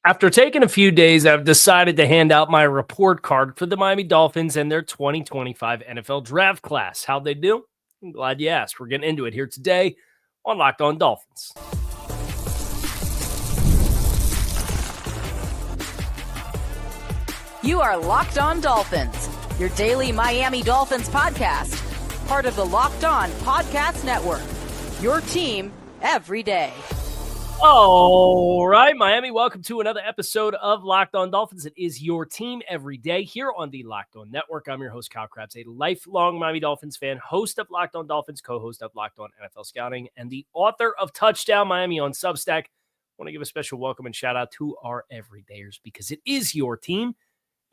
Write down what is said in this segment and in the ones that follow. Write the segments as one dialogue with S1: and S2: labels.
S1: After taking a few days, I've decided to hand out my report card for the Miami Dolphins and their 2025 NFL draft class. How'd they do? I'm glad you asked. We're getting into it here today on Locked On Dolphins.
S2: You are Locked On Dolphins, your daily Miami Dolphins podcast, part of the Locked On Podcast Network, your team every day.
S1: All right, Miami, welcome to another episode of Locked On Dolphins. It is your team every day here on the Locked On Network. I'm your host, Kyle Krabs, a lifelong Miami Dolphins fan, host of Locked On Dolphins, co-host of Locked On NFL Scouting, and the author of Touchdown Miami on Substack. I want to give a special welcome and shout out to our everydayers because it is your team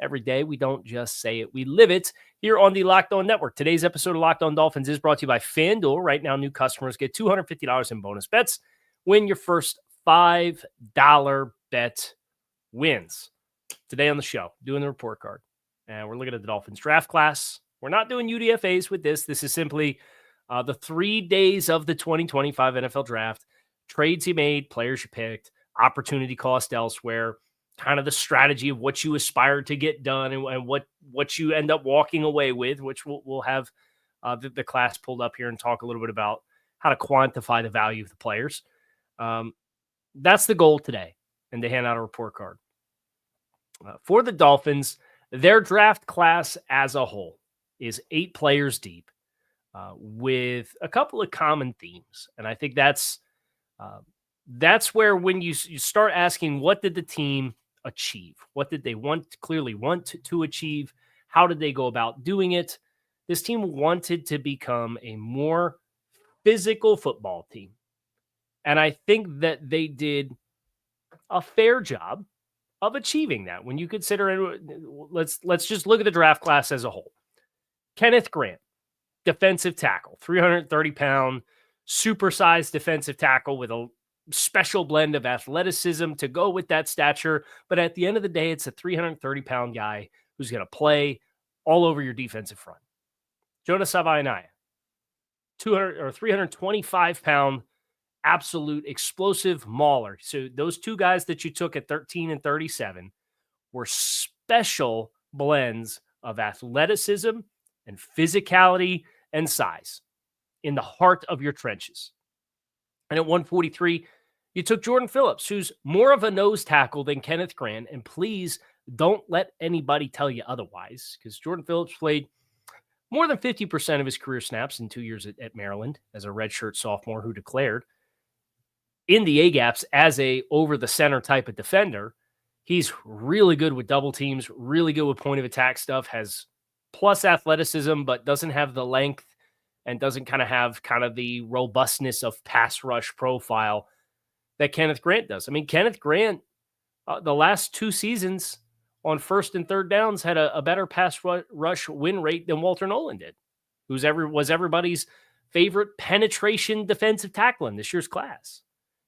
S1: every day. We don't just say it, we live it here on the Locked On Network. Today's episode of Locked On Dolphins is brought to you by FanDuel. Right now, new customers get $250 in bonus bets when your first $5 bet wins. Today on the show, doing the report card, and we're looking at the Dolphins draft class. We're not doing UDFAs with this. This is simply the 3 days of the 2025 NFL draft, trades you made, players you picked, opportunity cost elsewhere, kind of the strategy of what you aspire to get done and what you end up walking away with, which we'll have the class pulled up here and talk a little bit about how to quantify the value of the players. That's the goal today, and to hand out a report card. For the Dolphins, their draft class as a whole is 8 players deep with a couple of common themes. And I think that's where when you start asking, what did the team achieve? What did they clearly want to achieve? How did they go about doing it? This team wanted to become a more physical football team. And I think that they did a fair job of achieving that. When you consider it, let's just look at the draft class as a whole. Kenneth Grant, defensive tackle, 330-pound, supersized defensive tackle with a special blend of athleticism to go with that stature. But at the end of the day, it's a 330-pound guy who's going to play all over your defensive front. Jonah Savaiinaea, 325-pound, absolute explosive mauler. So those two guys that you took at 13 and 37 were special blends of athleticism and physicality and size in the heart of your trenches. And at 143, you took Jordan Phillips, who's more of a nose tackle than Kenneth Grant. And please don't let anybody tell you otherwise, because Jordan Phillips played more than 50% of his career snaps in 2 years at Maryland as a redshirt sophomore who declared in the A-gaps as a over-the-center type of defender. He's really good with double teams, really good with point of attack stuff, has plus athleticism, but doesn't have the length and doesn't have the robustness of pass rush profile that Kenneth Grant does. I mean, Kenneth Grant, the last 2 seasons on first and third downs had a better pass rush win rate than Walter Nolan did, was everybody's favorite penetration defensive tackle in this year's class.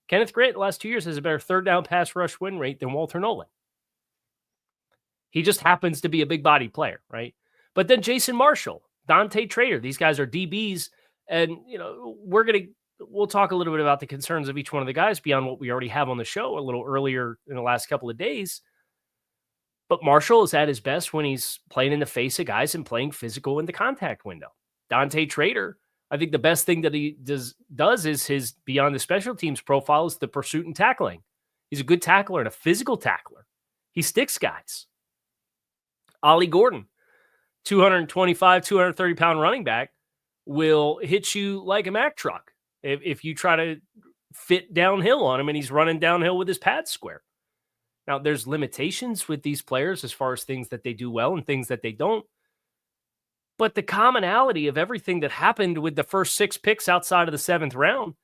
S1: Kenneth Grant, the last 2 years, has a better third down pass rush win rate than Walter Nolan. He just happens to be a big body player, right? But then Jason Marshall, Dante Trader, these guys are DBs. And, we'll talk a little bit about the concerns of each one of the guys beyond what we already have on the show a little earlier in the last couple of days. But Marshall is at his best when he's playing in the face of guys and playing physical in the contact window. Dante Trader, I think the best thing that he does is his beyond the special teams profile is the pursuit and tackling. He's a good tackler and a physical tackler. He sticks guys. Ollie Gordon, 225, 230-pound running back, will hit you like a Mack truck if you try to fit downhill on him and he's running downhill with his pads square. Now, there's limitations with these players as far as things that they do well and things that they don't. But the commonality of everything that happened with the first 6 picks outside of the 7th round,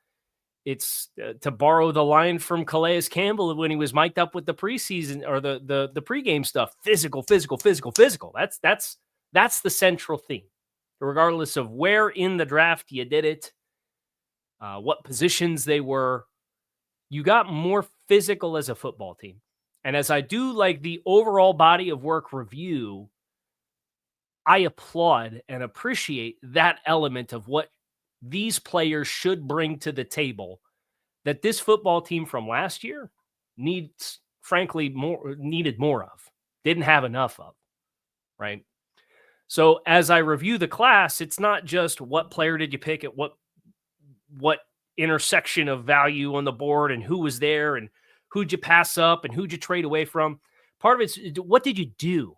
S1: it's to borrow the line from Calais Campbell when he was mic'd up with the preseason or the pregame stuff. Physical. That's the central theme. Regardless of where in the draft you did it, what positions they were, you got more physical as a football team. And as I do like the overall body of work review, I applaud and appreciate that element of what these players should bring to the table that this football team from last year needs frankly needed more of, didn't have enough of, right? So as I review the class, it's not just what player did you pick at what intersection of value on the board and who was there and who'd you pass up and who'd you trade away from. Part of it's what did you do?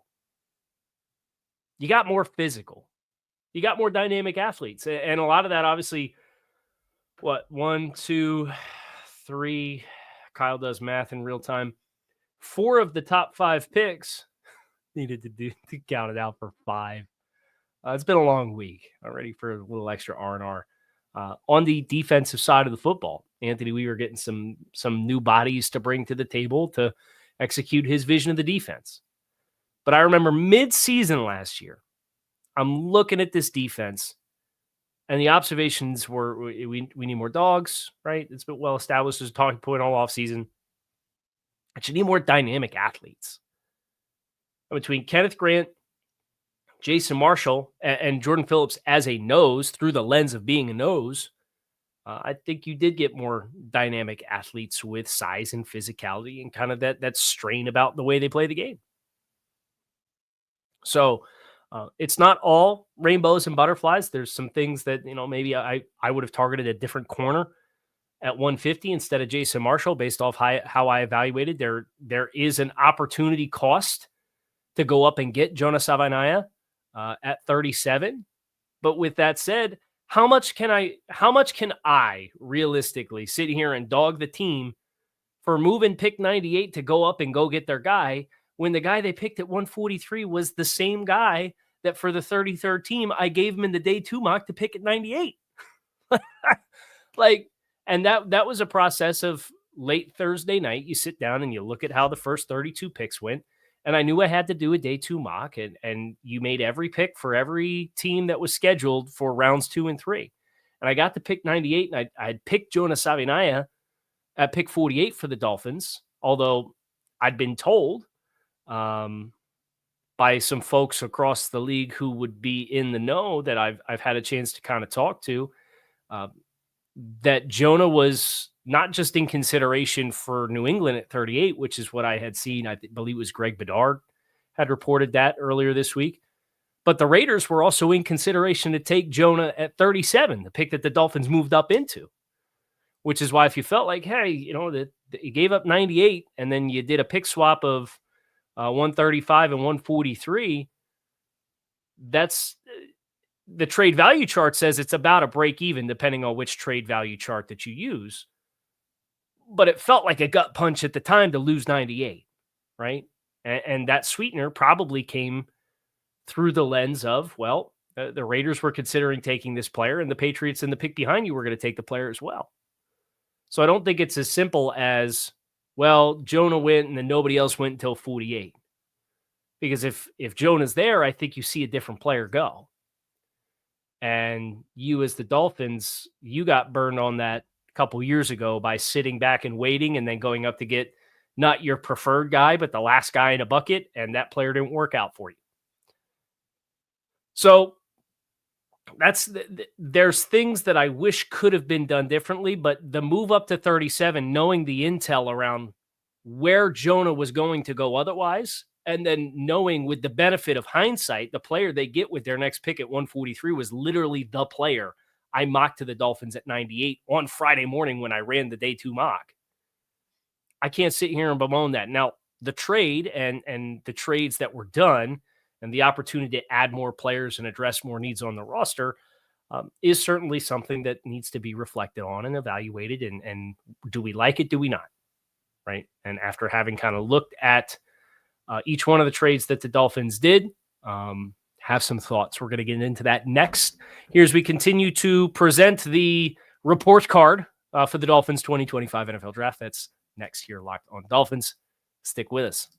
S1: You got more physical. You got more dynamic athletes. And a lot of that, obviously, what, one, two, three, Kyle does math in real time. 4 of the top 5 picks needed to count it out for 5. It's been a long week. I'm ready for a little extra R&R. On the defensive side of the football, Anthony Weaver getting some new bodies to bring to the table to execute his vision of the defense. But I remember mid-season last year, I'm looking at this defense, and the observations were we need more dogs, right? It's been well established as a talking point all offseason. But you need more dynamic athletes. Between Kenneth Grant, Jason Marshall, and Jordan Phillips as a nose through the lens of being a nose, I think you did get more dynamic athletes with size and physicality and kind of that strain about the way they play the game. So it's not all rainbows and butterflies. There's some things that, maybe I would have targeted a different corner at 150 instead of Jason Marshall based off how I evaluated. There is an opportunity cost to go up and get Jonah Savaiinaea at 37. But with that said, how much can I realistically sit here and dog the team for moving pick 98 to go up and go get their guy when the guy they picked at 143 was the same guy that for the 33rd team I gave him in the day 2 mock to pick at 98? And that was a process of late Thursday night. You sit down and you look at how the first 32 picks went. And I knew I had to do a day 2 mock, and you made every pick for every team that was scheduled for rounds 2 and 3. And I got to pick 98, and I'd picked Jonah Savaiinaea at pick 48 for the Dolphins, although I'd been told by some folks across the league who would be in the know that I've had a chance to kind of talk to, that Jonah was not just in consideration for New England at 38, which is what I had seen. I believe it was Greg Bedard had reported that earlier this week. But the Raiders were also in consideration to take Jonah at 37, the pick that the Dolphins moved up into, which is why if you felt like, hey, that you gave up 98 and then you did a pick swap of 135 and 143, that's the trade value chart says it's about a break even depending on which trade value chart that you use. But it felt like a gut punch at the time to lose 98, right? And that sweetener probably came through the lens of, well, the Raiders were considering taking this player, and the Patriots in the pick behind you were going to take the player as well. So I don't think it's as simple as, well, Jonah went and then nobody else went until 48. Because if Jonah's there, I think you see a different player go. And you as the Dolphins, you got burned on that couple years ago by sitting back and waiting and then going up to get not your preferred guy, but the last guy in a bucket, and that player didn't work out for you. So there's things that I wish could have been done differently, but the move up to 37, knowing the intel around where Jonah was going to go otherwise, and then knowing with the benefit of hindsight, the player they get with their next pick at 143 was literally the player I mocked to the Dolphins at 98 on Friday morning when I ran the day 2 mock. I can't sit here and bemoan that. Now, the trade and the trades that were done and the opportunity to add more players and address more needs on the roster is certainly something that needs to be reflected on and evaluated. And do we like it? Do we not? Right. And after having kind of looked at each one of the trades that the Dolphins did, have some thoughts. We're going to get into that next. Here as we continue to present the report card for the Dolphins 2025 NFL Draft. That's next here, Locked on Dolphins. Stick with us.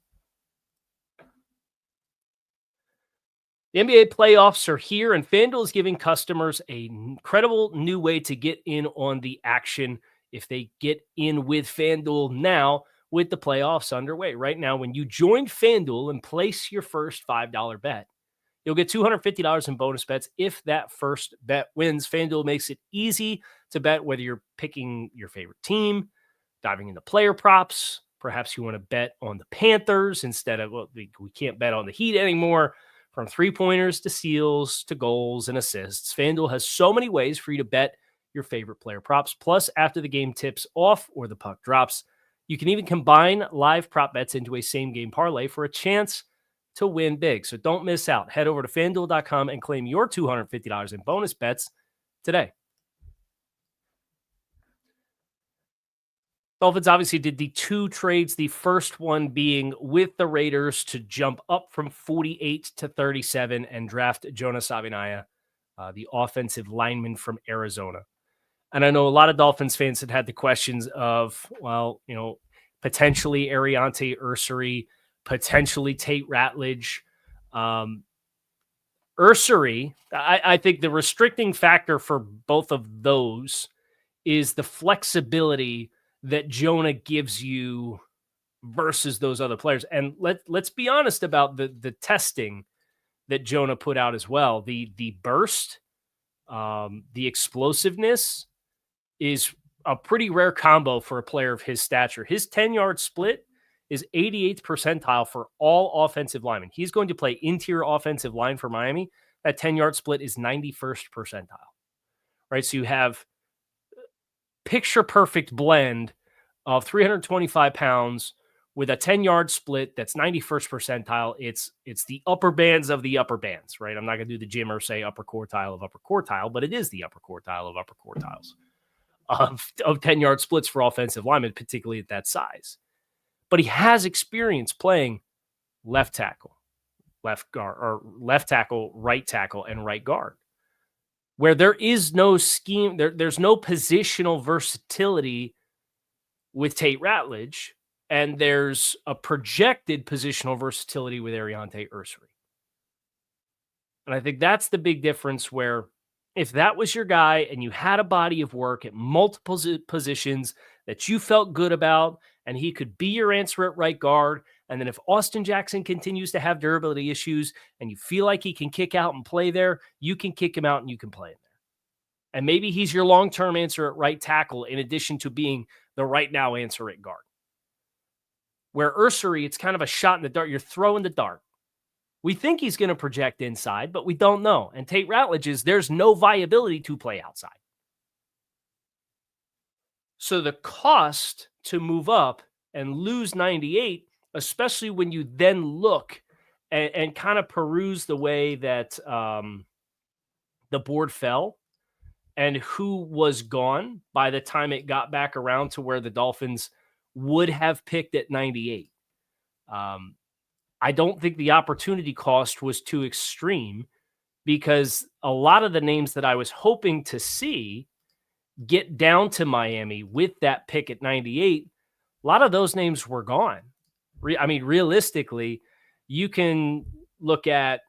S1: The NBA playoffs are here, and FanDuel is giving customers an incredible new way to get in on the action if they get in with FanDuel now with the playoffs underway. Right now, when you join FanDuel and place your first $5 bet, you'll get $250 in bonus bets if that first bet wins. FanDuel makes it easy to bet whether you're picking your favorite team, diving into player props, Perhaps you want to bet on the Panthers instead of, well, we can't bet on the Heat anymore. From three-pointers to steals to goals and assists, FanDuel has so many ways for you to bet your favorite player props. Plus, after the game tips off or the puck drops, you can even combine live prop bets into a same-game parlay for a chance to win big. So don't miss out. Head over to FanDuel.com and claim your $250 in bonus bets today. Dolphins obviously did the two trades, the first one being with the Raiders to jump up from 48 to 37 and draft Jonah Savaiinaea, the offensive lineman from Arizona. And I know a lot of Dolphins fans had the questions of, well, potentially Ariante Ursary, potentially Tate Ratledge. Ursary, I think the restricting factor for both of those is the flexibility that Jonah gives you versus those other players. And let's be honest about the testing that Jonah put out as well. The burst, the explosiveness is a pretty rare combo for a player of his stature. His 10-yard split is 88th percentile for all offensive linemen. He's going to play interior offensive line for Miami. That 10-yard split is 91st percentile, right? So you have picture perfect blend of 325 pounds with a 10-yard split that's 91st percentile. It's the upper bands of the upper bands, right? I'm not going to do the Jim or say upper quartile of upper quartile, but it is the upper quartile of upper quartiles of 10-yard splits for offensive linemen, particularly at that size. But he has experience playing left tackle, left guard, or left tackle, right tackle, and right guard, where there is no scheme, there's no positional versatility with Tate Ratledge, and there's a projected positional versatility with Ariante Ursary. And I think that's the big difference, where if that was your guy and you had a body of work at multiple positions that you felt good about, and he could be your answer at right guard, and then if Austin Jackson continues to have durability issues and you feel like he can kick out and play there, you can kick him out and you can play him there. And maybe he's your long-term answer at right tackle in addition to being the right now answer at guard. Where Ursary, it's kind of a shot in the dark. You're throwing the dart. We think he's going to project inside, but we don't know. And Tate Ratledge there's no viability to play outside. So the cost to move up and lose 98, especially when you then look and kind of peruse the way that the board fell and who was gone by the time it got back around to where the Dolphins would have picked at 98. I don't think the opportunity cost was too extreme, because a lot of the names that I was hoping to see get down to Miami with that pick at 98, a lot of those names were gone. I mean, realistically, you can look at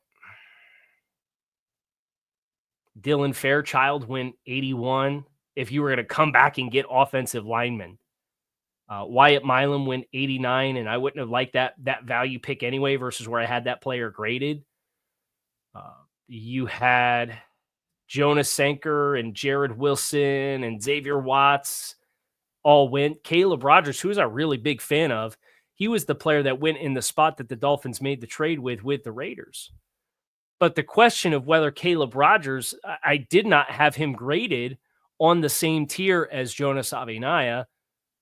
S1: Dylan Fairchild went 81 if you were going to come back and get offensive linemen. Wyatt Milam went 89, and I wouldn't have liked that value pick anyway versus where I had that player graded. You had Jonas Sanker and Jared Wilson and Xavier Watts all went. Caleb Rogers, who is a really big fan of, he was the player that went in the spot that the Dolphins made the trade with the Raiders. But the question of whether Caleb Rogers, I did not have him graded on the same tier as Jonah Savaiinaea,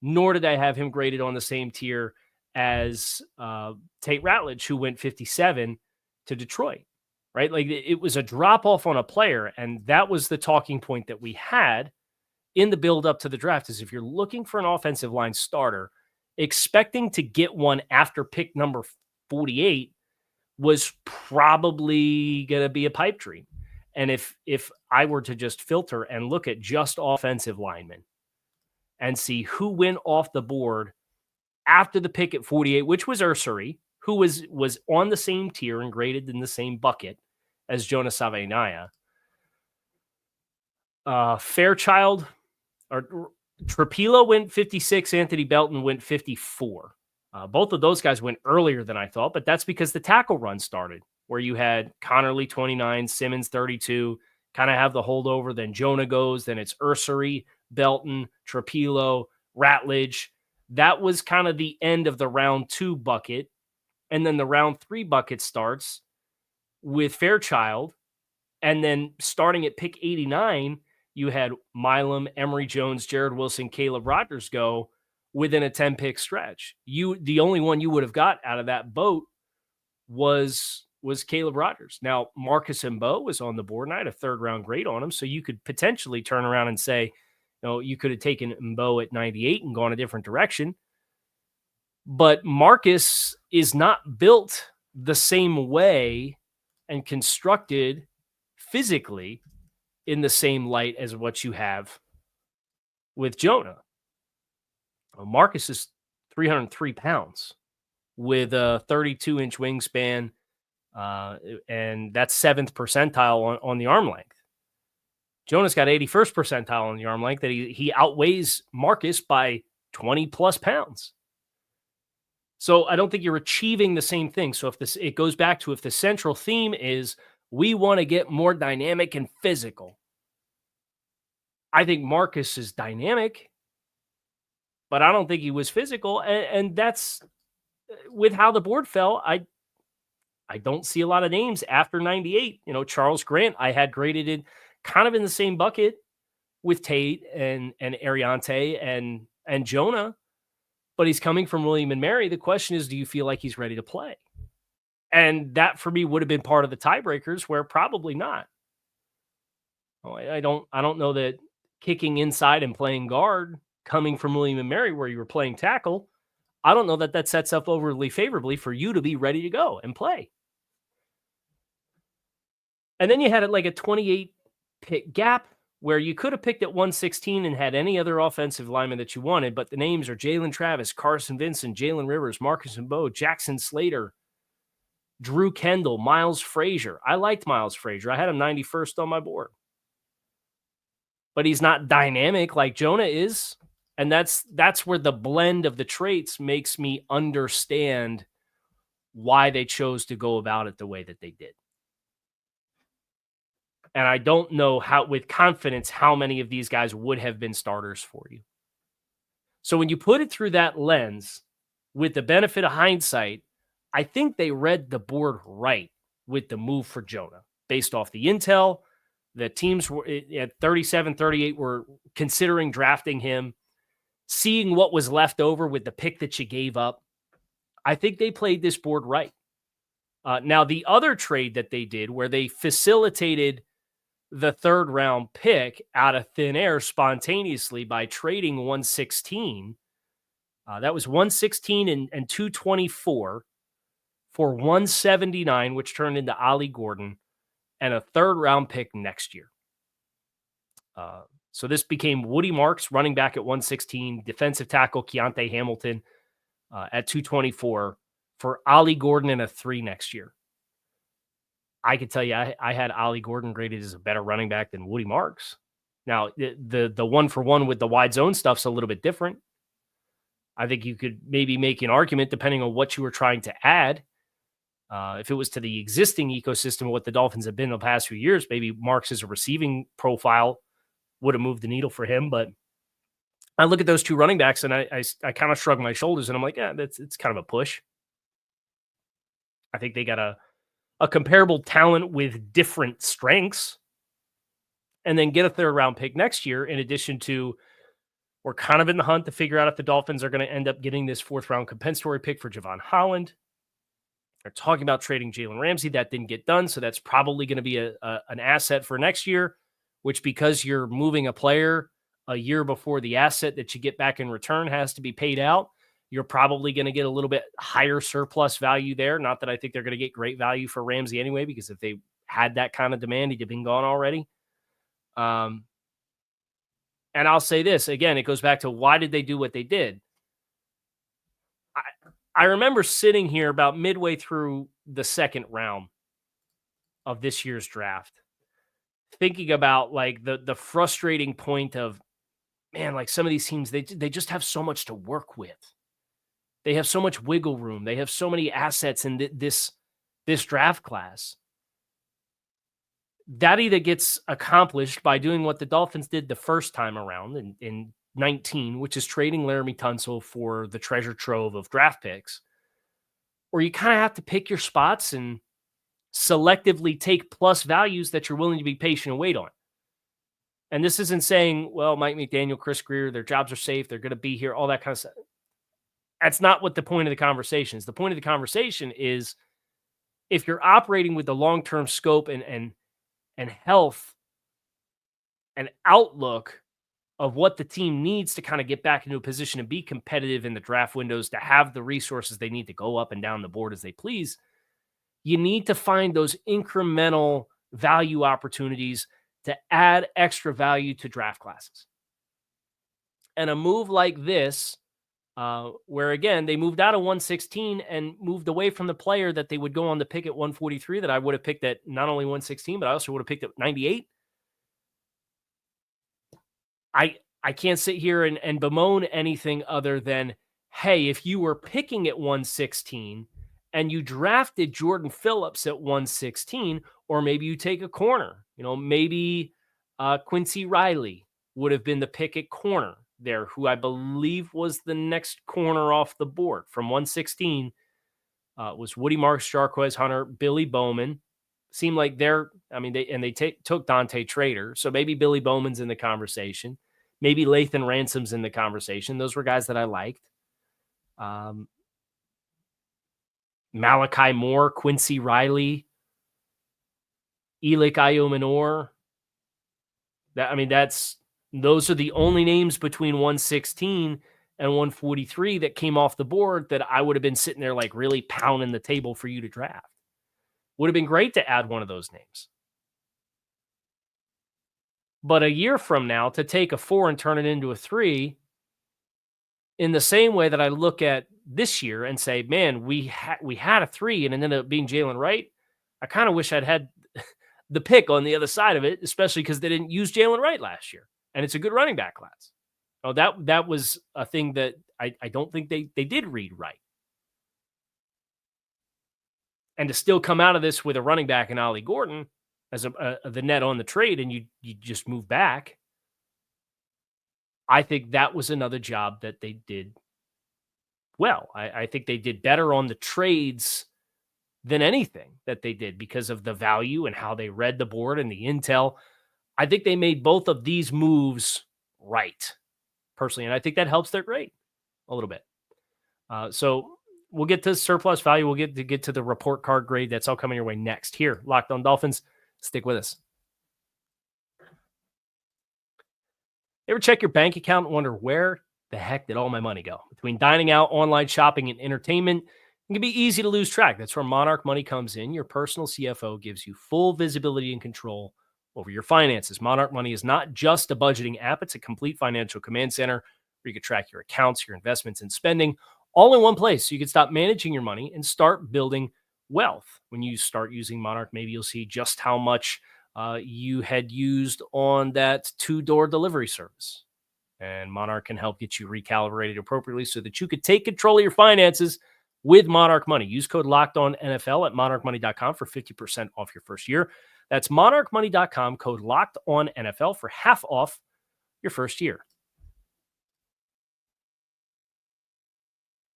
S1: nor did I have him graded on the same tier as Tate Ratledge, who went 57 to Detroit, right? Like, it was a drop off on a player. And that was the talking point that we had in the build up to the draft, is if you're looking for an offensive line starter, expecting to get one after pick number 48 was probably going to be a pipe dream. And if I were to just filter and look at just offensive linemen and see who went off the board after the pick at 48, which was Ursary, who was on the same tier and graded in the same bucket as Jonah Savaiinaea. Fairchild or Trapilo went 56. Anthony Belton went 54. Both of those guys went earlier than I thought, but that's because the tackle run started, where you had Connerly 29, Simmons 32, kind of have the holdover. Then Jonah goes, then it's Ursary, Belton, Trapilo, Ratledge. that was kind of the end of the round 2 bucket. And then the round 3 bucket starts with Fairchild. And then starting at pick 89, you had Milam, Emory Jones, Jared Wilson, Caleb Rogers go within a 10-pick stretch. The only one you would have got out of that boat was Caleb Rogers. Now, Marcus Mbo was on the board, and I had a third-round grade on him, so you could potentially turn around and say, you could have taken Mbo at 98 and gone a different direction. But Marcus is not built the same way and constructed physically in the same light as what you have with Jonah. Marcus is 303 pounds with a 32-inch wingspan, and that's 7th percentile on the arm length. Jonah's got 81st percentile on the arm length, that he outweighs Marcus by 20 plus pounds. So I don't think you're achieving the same thing. So it goes back to, if the central theme is we want to get more dynamic and physical, I think Marcus is dynamic, but I don't think he was physical. And that's with how the board fell. I don't see a lot of names after 98. Charles Grant, I had graded it kind of in the same bucket with Tate and Ariante and Jonah, but he's coming from William and Mary. The question is, do you feel like he's ready to play? And that for me would have been part of the tiebreakers, where probably not. I don't know that kicking inside and playing guard, coming from William and Mary, where you were playing tackle, I don't know that sets up overly favorably for you to be ready to go and play. And then you had it like a 28 pick gap where you could have picked at 116 and had any other offensive lineman that you wanted, but the names are Jalen Travis, Carson Vincent, Jalen Rivers, Marcus Mbo, Jackson Slater, Drew Kendall, Miles Frazier. I liked Miles Frazier. I had him 91st on my board. But he's not dynamic like Jonah is. And that's where the blend of the traits makes me understand why they chose to go about it the way that they did. And I don't know with confidence how many of these guys would have been starters for you. So when you put it through that lens, with the benefit of hindsight, I think they read the board right with the move for Jonah. Based off the intel, the teams were at 37, 38 were considering drafting him, seeing what was left over with the pick that you gave up. I think they played this board right. Now, the other trade that they did, where they facilitated the third round pick out of thin air spontaneously by trading 116. That was 116 and 224 for 179, which turned into Ollie Gordon, and a third round pick next year. So this became Woody Marks, running back at 116, defensive tackle Keontae Hamilton at 224 for Ollie Gordon and a 3 next year. I could tell you I had Ollie Gordon graded as a better running back than Woody Marks. Now, the 1-for-1 with the wide zone stuff's a little bit different. I think you could maybe make an argument depending on what you were trying to add. If it was to the existing ecosystem of what the Dolphins have been in the past few years, maybe Marks as a receiving profile would have moved the needle for him. But I look at those two running backs and I kind of shrug my shoulders and I'm like, yeah, it's kind of a push. I think they got a comparable talent with different strengths, and then get a third round pick next year. In addition to, we're kind of in the hunt to figure out if the Dolphins are going to end up getting this 4th round compensatory pick for Javon Holland. They're talking about trading Jalen Ramsey. That didn't get done. So that's probably going to be an asset for next year, which, because you're moving a player a year before the asset that you get back in return has to be paid out, you're probably going to get a little bit higher surplus value there. Not that I think they're going to get great value for Ramsey anyway, because if they had that kind of demand, he'd have been gone already. And I'll say this again, it goes back to, why did they do what they did? I remember sitting here about midway through the second round of this year's draft, thinking about like the frustrating point of, man, like some of these teams, they just have so much to work with. They have so much wiggle room. They have so many assets in this draft class. That either gets accomplished by doing what the Dolphins did the first time around and 19, which is trading Laramie Tunsil for the treasure trove of draft picks, or you kind of have to pick your spots and selectively take plus values that you're willing to be patient and wait on. And this isn't saying, well, Mike McDaniel, Chris Greer, their jobs are safe, they're going to be here, all that kind of stuff. That's not what the point of the conversation is. The point of the conversation is if you're operating with the long-term scope and health and outlook of what the team needs to kind of get back into a position and be competitive in the draft windows, to have the resources they need to go up and down the board as they please, you need to find those incremental value opportunities to add extra value to draft classes. And a move like this, where again, they moved out of 116 and moved away from the player that they would go on to pick at 143 that I would have picked at not only 116, but I also would have picked at 98. I can't sit here and bemoan anything other than, hey, if you were picking at 116 and you drafted Jordan Phillips at 116, or maybe you take a corner, maybe Quincy Riley would have been the pick at corner there, who I believe was the next corner off the board from 116, was Woody Marks, Jarquez Hunter, Billy Bowman. Seemed like they took Dante Trader. So maybe Billy Bowman's in the conversation. Maybe Lathan Ransom's in the conversation. Those were guys that I liked. Malachi Moore, Quincy Riley, Elik Ayominor. Those are the only names between 116 and 143 that came off the board that I would have been sitting there like really pounding the table for you to draft. Would have been great to add one of those names. But a year from now, to take a 4 and turn it into a 3, in the same way that I look at this year and say, man, we had a 3 and it ended up being Jalen Wright. I kind of wish I'd had the pick on the other side of it, especially because they didn't use Jalen Wright last year. And it's a good running back class. Oh, that was a thing that I don't think they did read right. And to still come out of this with a running back in Ollie Gordon as the net on the trade, and you just move back, I think that was another job that they did well. I think they did better on the trades than anything that they did because of the value and how they read the board and the intel. I think they made both of these moves right, personally, and I think that helps their grade a little bit. So we'll get to surplus value. We'll get to the report card grade. That's all coming your way next here. Locked On Dolphins. Stick with us. Ever check your bank account and wonder where the heck did all my money go? Between dining out, online shopping, and entertainment, it can be easy to lose track. That's where Monarch Money comes in. Your personal CFO gives you full visibility and control over your finances. Monarch Money is not just a budgeting app. It's a complete financial command center where you can track your accounts, your investments, and spending all in one place. So you can stop managing your money and start building wealth. When you start using Monarch, maybe you'll see just how much you had used on that 2-door delivery service. And Monarch can help get you recalibrated appropriately so that you could take control of your finances with Monarch Money. Use code LOCKEDONNFL at monarchmoney.com for 50% off your first year. That's monarchmoney.com, code LOCKEDONNFL for half off your first year.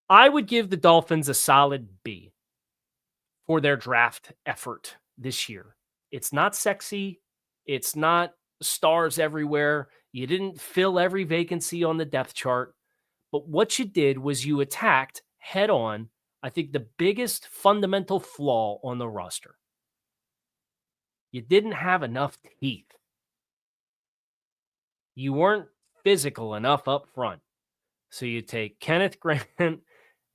S1: I would give the Dolphins a solid B for their draft effort this year. It's not sexy. It's not stars everywhere. You didn't fill every vacancy on the depth chart. But what you did was you attacked head on, I think, the biggest fundamental flaw on the roster. You didn't have enough teeth. You weren't physical enough up front. So you take Kenneth Grant,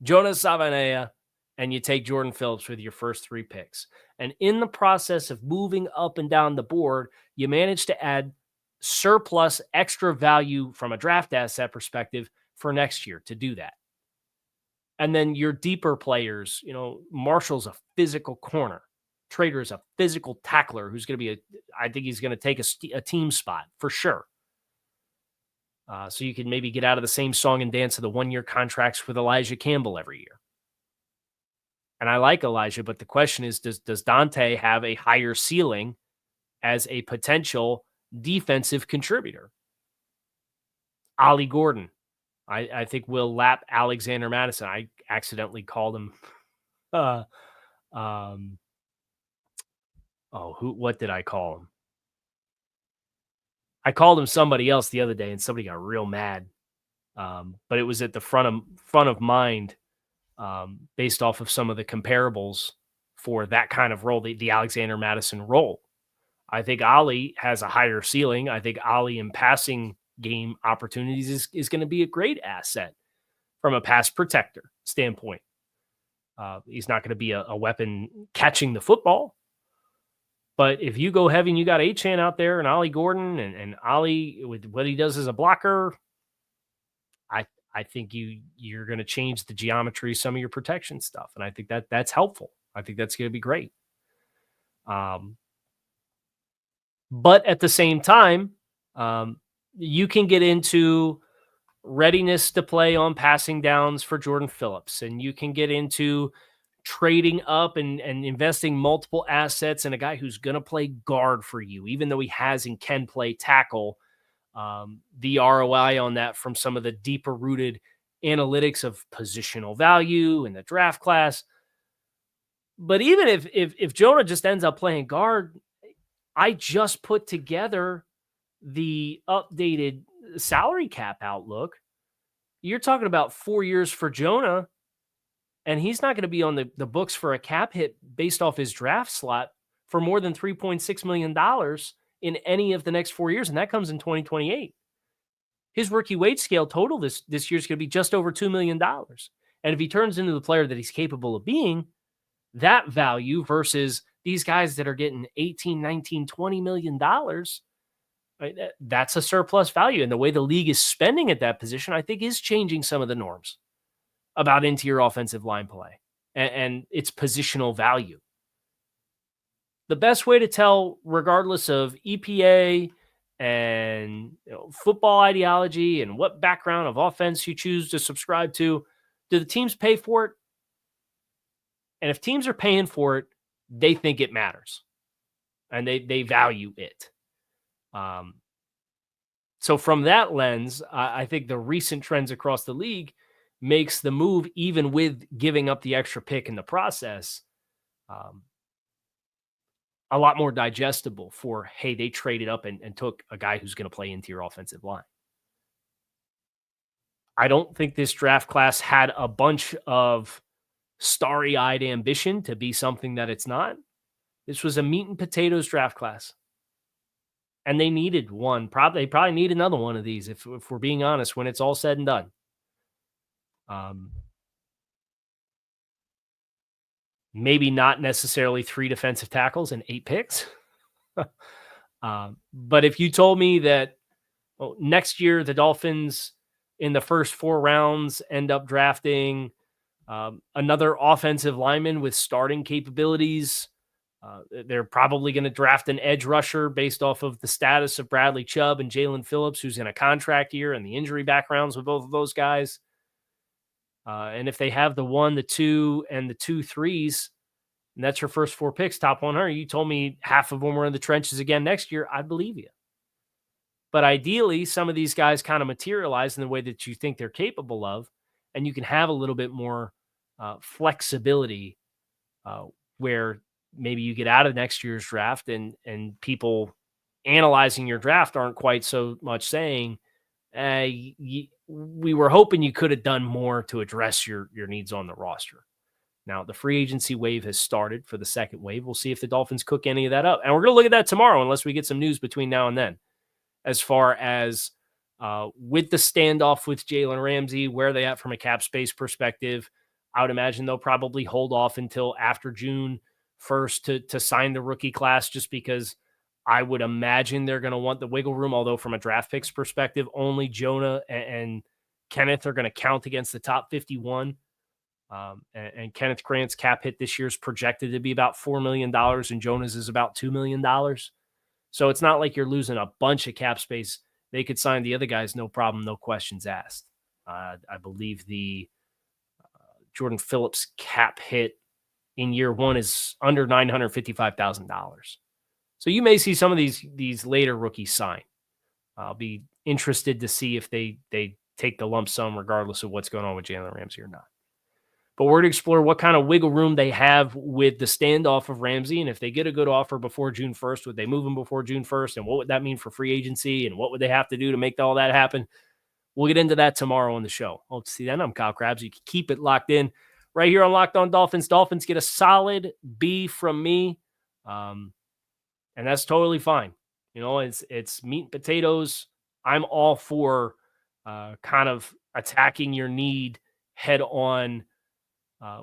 S1: Jonah Savaiinaea, and you take Jordan Phillips with your first 3 picks. And in the process of moving up and down the board, you managed to add surplus extra value from a draft asset perspective for next year to do that. And then your deeper players, Marshall's a physical corner. Trader is a physical tackler who's going to be I think he's going to take a team spot for sure. So you can maybe get out of the same song and dance of the 1-year contracts with Elijah Campbell every year. And I like Elijah, but the question is, does Dante have a higher ceiling as a potential defensive contributor? Ollie Gordon, I think will lap Alexander Madison. I accidentally called him. Uh, um, what did I call him? I called him somebody else the other day, and somebody got real mad. But it was at the front of mind, based off of some of the comparables for that kind of role, the Alexander Madison role. I think Ollie has a higher ceiling. I think Ollie in passing game opportunities is going to be a great asset from a pass protector standpoint. He's not going to be a weapon catching the football. But if you go heavy and you got Achane out there and Ollie Gordon and Ollie with what he does as a blocker, I think you're going to change the geometry of some of your protection stuff, and I think that's helpful. I think that's going to be great. But at the same time, you can get into readiness to play on passing downs for Jordan Phillips, and you can get into trading up and investing multiple assets in a guy who's going to play guard for you, even though he has and can play tackle. The ROI on that from some of the deeper rooted analytics of positional value in the draft class. But even if Jonah just ends up playing guard, I just put together the updated salary cap outlook. You're talking about 4 years for Jonah, and he's not going to be on the books for a cap hit based off his draft slot for more than $3.6 million in any of the next 4 years, and that comes in 2028. His rookie wage scale total this year is going to be just over $2 million. And if he turns into the player that he's capable of being, that value versus these guys that are getting 18, 19, $20 million, right, that's a surplus value. And the way the league is spending at that position, I think, is changing some of the norms about interior offensive line play and its positional value. The best way to tell, regardless of EPA and football ideology and what background of offense you choose to subscribe to, do the teams pay for it? And if teams are paying for it, they think it matters and they value it. So from that lens, I think the recent trends across the league makes the move, even with giving up the extra pick in the process, a lot more digestible for, hey, they traded up and took a guy who's going to play into your offensive line. I don't think this draft class had a bunch of starry-eyed ambition to be something that it's not. This was a meat and potatoes draft class. And they needed one. They probably need another one of these, if we're being honest, when it's all said and done. Maybe not necessarily 3 defensive tackles and 8 picks. But if you told me that next year the Dolphins in the first 4 rounds end up drafting another offensive lineman with starting capabilities, they're probably going to draft an edge rusher based off of the status of Bradley Chubb and Jalen Phillips, who's in a contract year, and the injury backgrounds with both of those guys. And if they have the 1, the 2, and the 2 3s, and that's your first 4 picks, top 100, you told me half of them were in the trenches again next year, I'd believe you. But ideally, some of these guys kind of materialize in the way that you think they're capable of, and you can have a little bit more flexibility where maybe you get out of next year's draft and people analyzing your draft aren't quite so much saying, we were hoping you could have done more to address your needs on the roster. Now, the free agency wave has started for the second wave. We'll see if the Dolphins cook any of that up. And we're going to look at that tomorrow, unless we get some news between now and then, as far as with the standoff with Jalen Ramsey, where are they at from a cap space perspective. I would imagine they'll probably hold off until after June 1st to sign the rookie class, just because I would imagine they're going to want the wiggle room, although from a draft picks perspective, only Jonah and Kenneth are going to count against the top 51. And Kenneth Grant's cap hit this year is projected to be about $4 million, and Jonah's is about $2 million. So it's not like you're losing a bunch of cap space. They could sign the other guys, no problem, no questions asked. I believe the Jordan Phillips cap hit in year 1 is under $955,000. So you may see some of these later rookies sign. I'll be interested to see if they take the lump sum regardless of what's going on with Jalen Ramsey or not. But we're to explore what kind of wiggle room they have with the standoff of Ramsey. And if they get a good offer before June 1st, would they move him before June 1st? And what would that mean for free agency? And what would they have to do to make all that happen? We'll get into that tomorrow on the show. Hope to see that. I'm Kyle Krabs. You can keep it locked in right here on Locked On Dolphins. Dolphins get a solid B from me. And that's totally fine. You know, it's meat and potatoes. I'm all for kind of attacking your need head on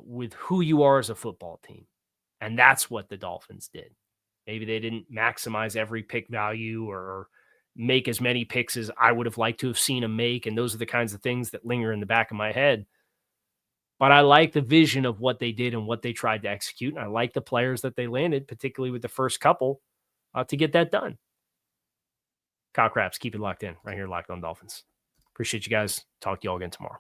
S1: with who you are as a football team. And that's what the Dolphins did. Maybe they didn't maximize every pick value or make as many picks as I would have liked to have seen them make. And those are the kinds of things that linger in the back of my head. But I like the vision of what they did and what they tried to execute. And I like the players that they landed, particularly with the first couple, to get that done. Kyle Krabs, keep it locked in right here, Locked On Dolphins. Appreciate you guys. Talk to you all again tomorrow.